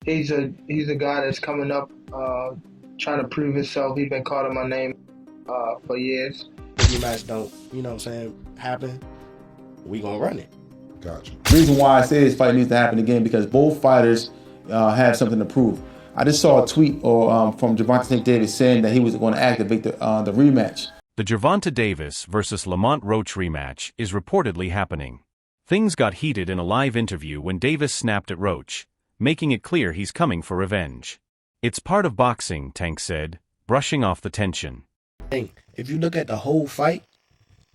He's a guy that's coming up, trying to prove himself. He's been calling my name for years. If rematch don't, you know what I'm saying, happen, we gonna run it. Gotcha. The reason why I say this fight needs to happen again because both fighters have something to prove. I just saw a tweet from Gervonta St. Davis saying that he was going to activate the rematch. The Gervonta Davis versus Lamont Roach rematch is reportedly happening. Things got heated in a live interview when Davis snapped at Roach, making it clear he's coming for revenge. It's part of boxing, Tank said, brushing off the tension. If you look at the whole fight,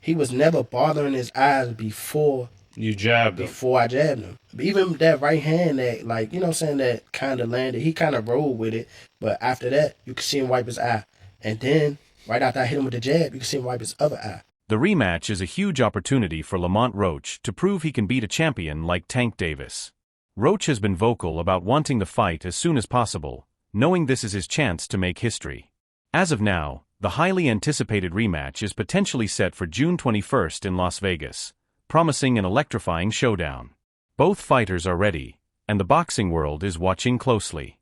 he was never bothering his eyes before you jabbed him. Before I jabbed him. Even that right hand that, like, you know what I'm saying, that kind of landed, he kind of rolled with it. But after that, you could see him wipe his eye. And then, right after I hit him with the jab, you could see him wipe his other eye. The rematch is a huge opportunity for Lamont Roach to prove he can beat a champion like Tank Davis. Roach has been vocal about wanting the fight as soon as possible, knowing this is his chance to make history. As of now, the highly anticipated rematch is potentially set for June 21st in Las Vegas, promising an electrifying showdown. Both fighters are ready, and the boxing world is watching closely.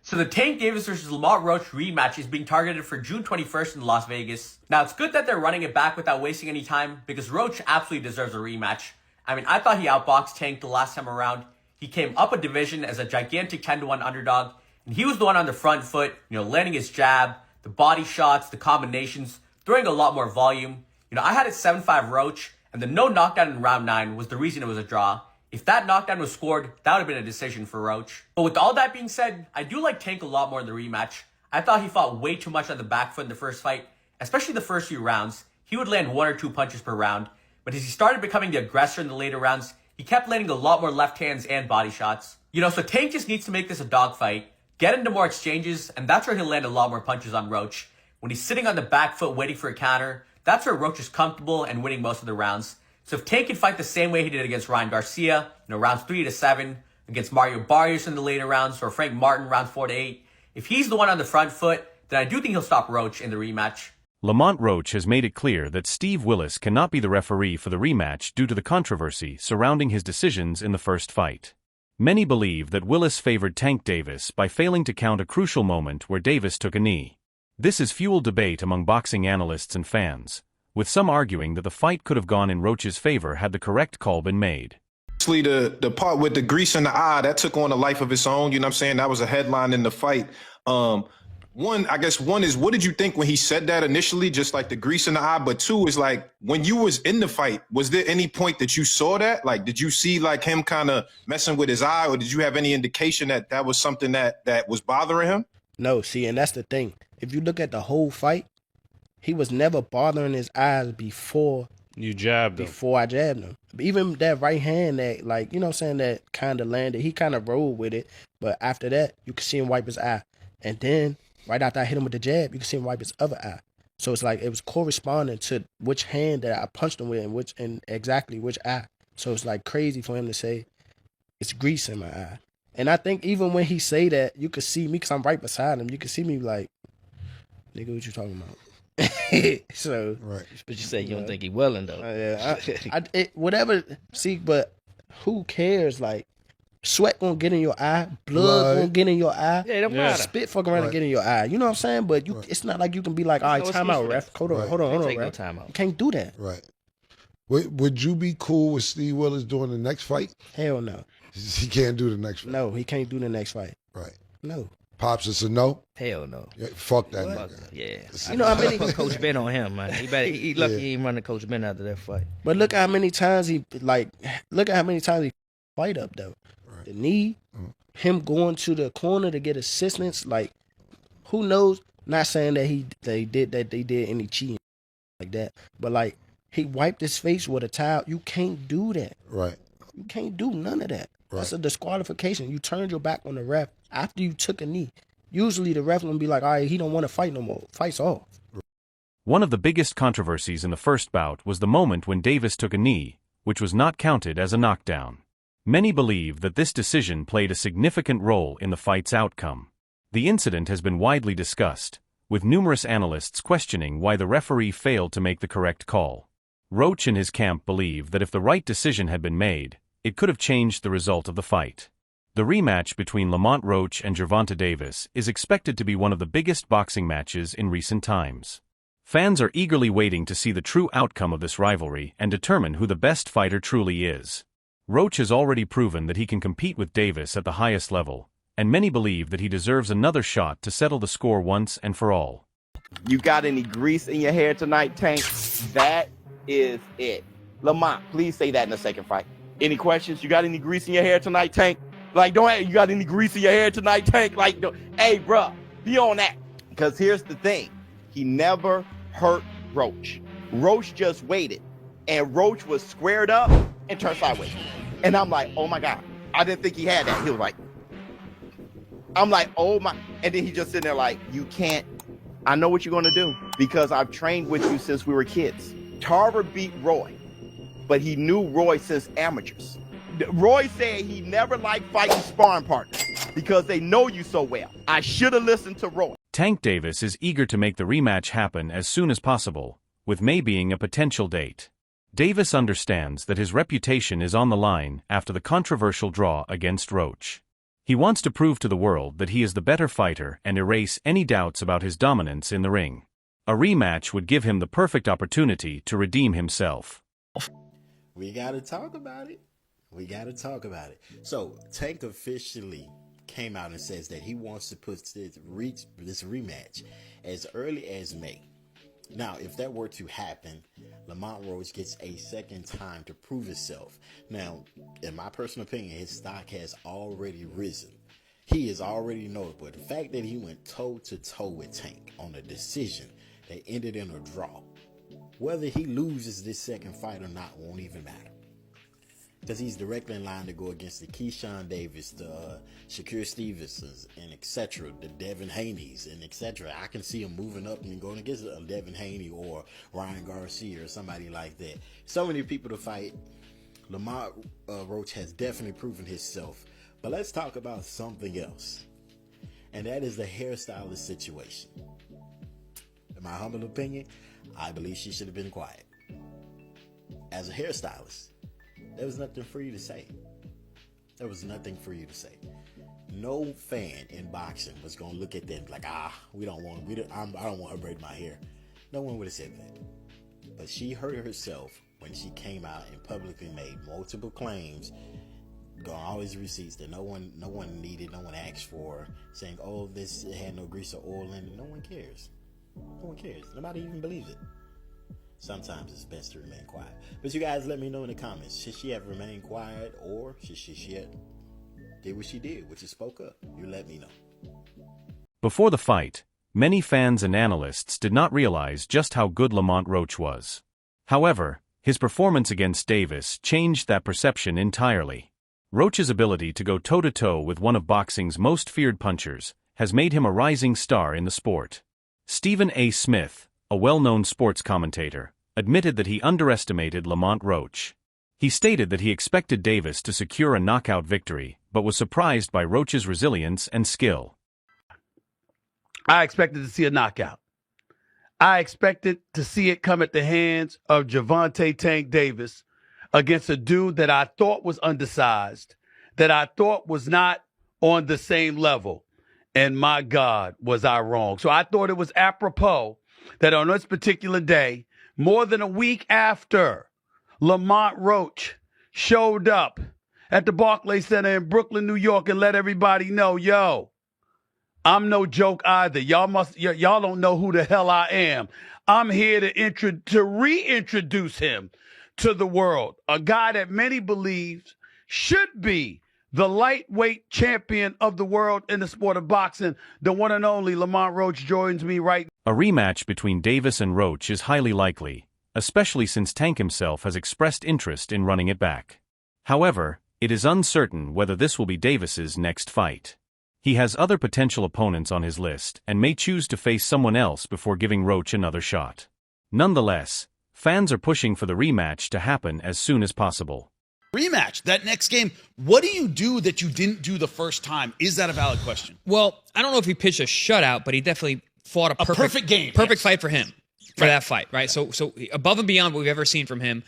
So the Tank Davis versus Lamont Roach rematch is being targeted for June 21st in Las Vegas. Now, it's good that they're running it back without wasting any time, because Roach absolutely deserves a rematch. I mean, I thought he outboxed Tank the last time around. He came up a division as a gigantic 10-1 underdog, and he was the one on the front foot, landing his jab, the body shots, the combinations, throwing a lot more volume. I had it 7-5 Roach, and the no knockdown in round 9 was the reason it was a draw. If that knockdown was scored, that would have been a decision for Roach. But with all that being said, I do like Tank a lot more in the rematch. I thought he fought way too much on the back foot in the first fight, especially the first few rounds. He would land 1 or 2 punches per round. But as he started becoming the aggressor in the later rounds, he kept landing a lot more left hands and body shots. So Tank just needs to make this a dogfight, get into more exchanges, and that's where he'll land a lot more punches on Roach. When he's sitting on the back foot waiting for a counter, that's where Roach is comfortable and winning most of the rounds. So if Tank can fight the same way he did against Ryan Garcia, rounds 3 to 7, against Mario Barrios in the later rounds, or Frank Martin rounds 4 to 8, if he's the one on the front foot, then I do think he'll stop Roach in the rematch. Lamont Roach has made it clear that Steve Willis cannot be the referee for the rematch due to the controversy surrounding his decisions in the first fight. Many believe that Willis favored Tank Davis by failing to count a crucial moment where Davis took a knee. This has fueled debate among boxing analysts and fans, with some arguing that the fight could have gone in Roach's favor had the correct call been made. The part with the grease in the eye, that took on a life of its own. You know what I'm saying? That was a headline in the fight. One is, what did you think when he said that initially, just like the grease in the eye? But two is like, when you was in the fight, was there any point that you saw that? Like, did you see like him kind of messing with his eye, or did you have any indication that that was something that was bothering him? No, see, and that's the thing. If you look at the whole fight, he was never bothering his eyes before you jabbed him. Before I jabbed him. Even that right hand that, like, you know what I'm saying, that kind of landed, he kind of rolled with it. But after that, you could see him wipe his eye. And then, right after I hit him with the jab, you could see him wipe his other eye. So it's like it was corresponding to which hand that I punched him with and exactly which eye. So it's like crazy for him to say, it's grease in my eye. And I think even when he say that, you could see me, because I'm right beside him, you could see me like, nigga, what you talking about? So, right. But you say you don't think he willing though. Yeah, whatever. See, but who cares? Like, sweat gonna get in your eye, blood gonna get in your eye. Yeah, it don't matter. Spit fucking around and get in your eye. You know what I'm saying? But it's not like you can be like, all right, time out, ref. Hold on, ref. Time out. You can't do that. Right. Would you be cool with Steve Willis doing the next fight? Hell no. He can't do the next fight. No, he can't do the next fight. Right. No. Pops, it's a no? Hell no. Yeah, fuck that nigga. Yeah. You know how many put Coach Ben on him, man. He lucky he ain't running Coach Ben after that fight. But look how many times he fight up though. Right. The knee, him going to the corner to get assistance, like who knows? Not saying that they did any cheating like that. But like he wiped his face with a towel. You can't do that. Right. You can't do none of that. Right. That's a disqualification. You turned your back on the ref after you took a knee. Usually the ref will be like, all right, he don't want to fight no more. Fight's off. One of the biggest controversies in the first bout was the moment when Davis took a knee, which was not counted as a knockdown. Many believe that this decision played a significant role in the fight's outcome. The incident has been widely discussed, with numerous analysts questioning why the referee failed to make the correct call. Roach and his camp believe that if the right decision had been made, it could have changed the result of the fight. The rematch between Lamont Roach and Gervonta Davis is expected to be one of the biggest boxing matches in recent times. Fans are eagerly waiting to see the true outcome of this rivalry and determine who the best fighter truly is. Roach has already proven that he can compete with Davis at the highest level, and many believe that he deserves another shot to settle the score once and for all. You got any grease in your hair tonight, Tank? That is it. Lamont, please say that in the second fight. Any questions? You got any grease in your hair tonight, Tank? Like, you got any grease in your hair tonight, Tank? Like, hey, bruh, be on that. Because here's the thing. He never hurt Roach. Roach just waited. And Roach was squared up and turned sideways. And I'm like, oh, my God. I didn't think he had that. He was like, I'm like, oh, my. And then he just sitting there like, you can't. I know what you're going to do because I've trained with you since we were kids. Tarver beat Roy, but he knew Roy since amateurs. Roy said he never liked fighting sparring partners because they know you so well. I should have listened to Roy. Tank Davis is eager to make the rematch happen as soon as possible, with May being a potential date. Davis understands that his reputation is on the line after the controversial draw against Roach. He wants to prove to the world that he is the better fighter and erase any doubts about his dominance in the ring. A rematch would give him the perfect opportunity to redeem himself. We gotta talk about it. So, Tank officially came out and says that he wants to put this rematch as early as May. Now, if that were to happen, Lamont Roach gets a second time to prove himself. Now, in my personal opinion, his stock has already risen. He is already notable. The fact that he went toe-to-toe with Tank on a decision that ended in a draw, whether he loses this second fight or not won't even matter. Because he's directly in line to go against the Keyshawn Davis, the Shakur Stevensons, and etc., the Devin Haney's, and etc. I can see him moving up and going against a Devin Haney or Ryan Garcia or somebody like that. So many people to fight. Lamont Roach has definitely proven himself. But let's talk about something else. And that is the hairstylist situation. In my humble opinion, I believe she should have been quiet. As a hairstylist, there was nothing for you to say. No fan in boxing was gonna look at them like, I don't want her to braid my hair. No one would have said that. But she hurt herself when she came out and publicly made multiple claims, got all these receipts that no one needed, no one asked for, saying, oh, this had no grease or oil in it. No one cares. Nobody even believes it. Sometimes it's best to remain quiet. But you guys let me know in the comments. Should she have remained quiet, or should she have did what she did, which is spoke up? You let me know. Before the fight, many fans and analysts did not realize just how good Lamont Roach was. However, his performance against Davis changed that perception entirely. Roach's ability to go toe-to-toe with one of boxing's most feared punchers has made him a rising star in the sport. Stephen A. Smith, a well-known sports commentator, admitted that he underestimated Lamont Roach. He stated that he expected Davis to secure a knockout victory, but was surprised by Roach's resilience and skill. I expected to see a knockout. I expected to see it come at the hands of Gervonta Tank Davis against a dude that I thought was undersized, that I thought was not on the same level. And my God, was I wrong. So I thought it was apropos that on this particular day, more than a week after Lamont Roach showed up at the Barclays Center in Brooklyn, New York, and let everybody know, yo, I'm no joke either. Y'all don't know who the hell I am. I'm here to reintroduce him to the world. A guy that many believe should be the lightweight champion of the world in the sport of boxing. The one and only Lamont Roach joins me right now. A rematch between Davis and Roach is highly likely, especially since Tank himself has expressed interest in running it back. However, it is uncertain whether this will be Davis's next fight. He has other potential opponents on his list and may choose to face someone else before giving Roach another shot. Nonetheless, fans are pushing for the rematch to happen as soon as possible. Rematch, that next game, what do you do that you didn't do the first time? Is that a valid question? Well, I don't know if he pitched a shutout, but he definitely fought a perfect game. Perfect fight for him, for that fight, right? So above and beyond what we've ever seen from him,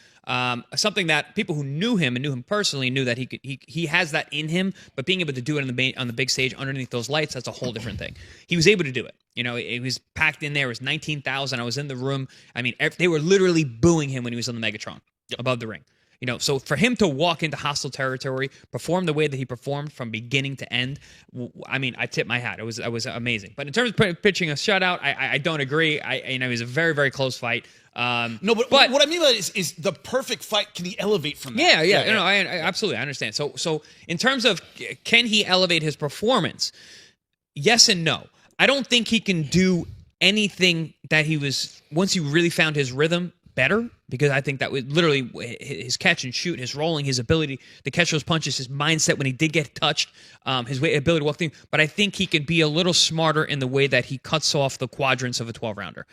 Something that people who knew him and knew him personally knew that he has that in him, but being able to do it on the big stage underneath those lights, that's a whole different thing. He was able to do it. You know, it was packed in there. It was 19,000. I was in the room. I mean, they were literally booing him when he was on the Megatron above the ring. You know, so for him to walk into hostile territory, perform the way that he performed from beginning to end, I mean, I tip my hat. It was amazing. But in terms of pitching a shutout, I don't agree. It was a very, very close fight. No, but what I mean by it is the perfect fight. Can he elevate from that? Yeah. No, I absolutely understand. So in terms of can he elevate his performance? Yes and no. I don't think he can do anything that he was once he really found his rhythm better, because I think that was literally his catch and shoot, his rolling, his ability to catch those punches, his mindset when he did get touched, his ability to walk through. But I think he could be a little smarter in the way that he cuts off the quadrants of a 12-rounder.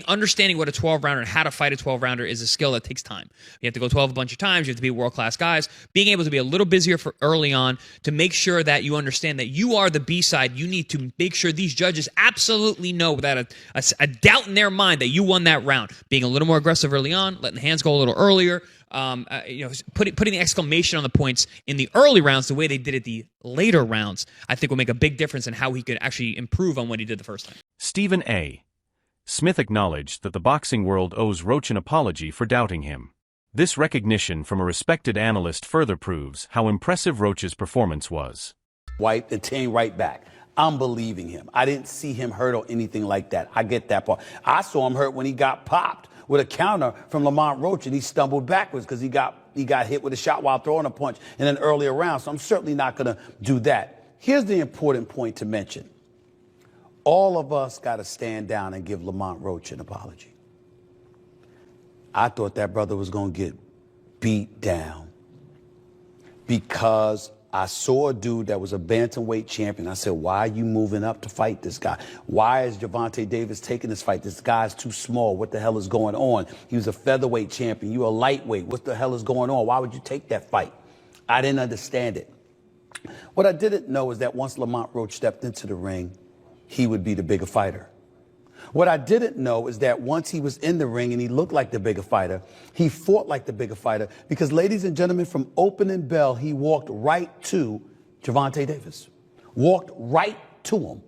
Understanding what a 12-rounder and how to fight a 12-rounder is a skill that takes time. You have to go 12 a bunch of times. You have to be world-class guys. Being able to be a little busier for early on to make sure that you understand that you are the B-side. You need to make sure these judges absolutely know without a doubt in their mind that you won that round. Being a little more aggressive early on, letting the hands go a little earlier, putting the exclamation on the points in the early rounds the way they did it the later rounds, I think will make a big difference in how he could actually improve on what he did the first time. Stephen A. Smith acknowledged that the boxing world owes Roach an apology for doubting him. This recognition from a respected analyst further proves how impressive Roach's performance was. Wipe the team right back. I'm believing him. I didn't see him hurt or anything like that. I get that part. I saw him hurt when he got popped with a counter from Lamont Roach, and he stumbled backwards because he got hit with a shot while throwing a punch in an earlier round. So I'm certainly not going to do that. Here's the important point to mention. All of us got to stand down and give Lamont Roach an apology. I thought that brother was going to get beat down because I saw a dude that was a bantamweight champion. I said, why are you moving up to fight this guy? Why is Gervonta Davis taking this fight? This guy's too small. What the hell is going on? He was a featherweight champion. You're a lightweight. What the hell is going on? Why would you take that fight? I didn't understand it. What I didn't know is that once Lamont Roach stepped into the ring, he would be the bigger fighter. What I didn't know is that once he was in the ring and he looked like the bigger fighter, he fought like the bigger fighter because, ladies and gentlemen, from opening bell, he walked right to Gervonta Davis, walked right to him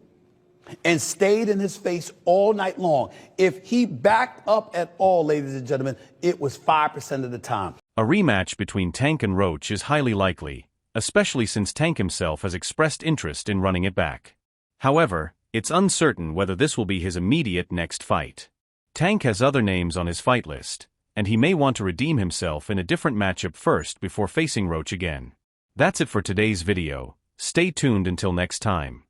and stayed in his face all night long. If he backed up at all, ladies and gentlemen, it was 5% of the time. A rematch between Tank and Roach is highly likely, especially since Tank himself has expressed interest in running it back. However, it's uncertain whether this will be his immediate next fight. Tank has other names on his fight list, and he may want to redeem himself in a different matchup first before facing Roach again. That's it for today's video. Stay tuned until next time.